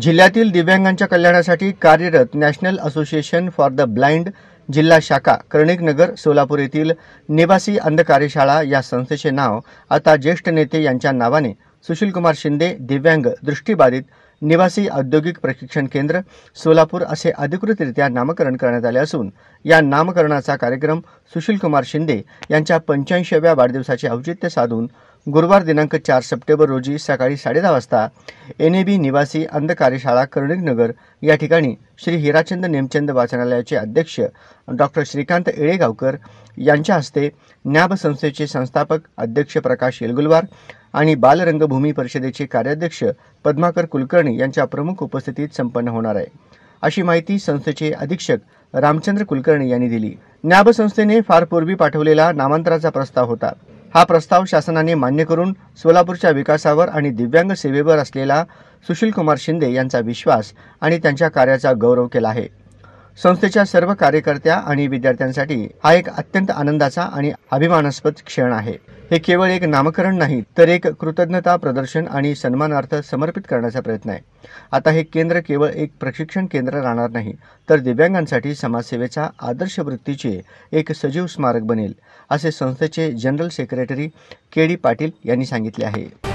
जिल्ह्यातील दिव्यांगांच्या कल्याणासाठी कार्यरत national association for the blind जिल्हा शाखा कर्णिकनगर सोलापूर येथील निवासी अंध कार्यशाळा या संस्थेचे नाव आता ज्येष्ठ नेते यांच्या नावाने सुशीलकुमार शिंदे दिव्यांग दृष्टिबाधित निवासी औद्योगिक प्रशिक्षण केंद्र सोलापूर असे अधिकृतरित्या नामकरण करण्यात आले असून या नामकरणाचा कार्यक्रम सुशीलकुमार शिंदे यांच्या 85व्या वाढदिवसाचे औचित्य साधून गुरुवार दिनांक 4 सप्टेंबर रोजी सकाळी 10:30 वाजता NAB निवासी अंध कार्यशाळा कर्णिकनगर या ठिकाणी श्री हिराचंद नेमचंद वाचनालयाचे अध्यक्ष डॉक्टर श्रीकांत येळेगावकर यांच्या हस्ते न्याब संस्थेचे संस्थापक अध्यक्ष प्रकाश येलगुलवार आणि बालरंगभूमी परिषदेचे कार्याध्यक्ष पद्माकर कुलकर्णी यांच्या प्रमुख उपस्थितीत संपन्न होणार आहे, अशी माहिती संस्थेचे अधीक्षक रामचंद्र कुलकर्णी यांनी दिली। न्याब संस्थेने फार पूर्वी पाठवलेला नामांतराचा प्रस्ताव होता। हा प्रस्ताव शासनाने मान्य करून सोलापूरच्या विकासावर आणि दिव्यांग सेवेवर असलेला सुशीलकुमार शिंदे यांचा विश्वास आणि त्यांच्या कार्याचा गौरव केला आहे। संस्थेच्या सर्व कार्यकर्त्या आणि विद्यार्थ्यांसाठी हा एक अत्यंत आनंदाचा आणि अभिमानास्पद क्षण आहे। हे केवळ एक नामकरण नाही तर एक कृतज्ञता प्रदर्शन आणि सन्मानार्थ समर्पित करण्याचा प्रयत्न आहे। आता हे केंद्र केवळ एक प्रशिक्षण केंद्र राहणार नाही तर दिव्यांगांसाठी समाजसेवेचा आदर्श वृत्तीचे एक सजीव स्मारक बनेल, असे संस्थेचे जनरल सेक्रेटरी KD पाटील यांनी सांगितले आहे।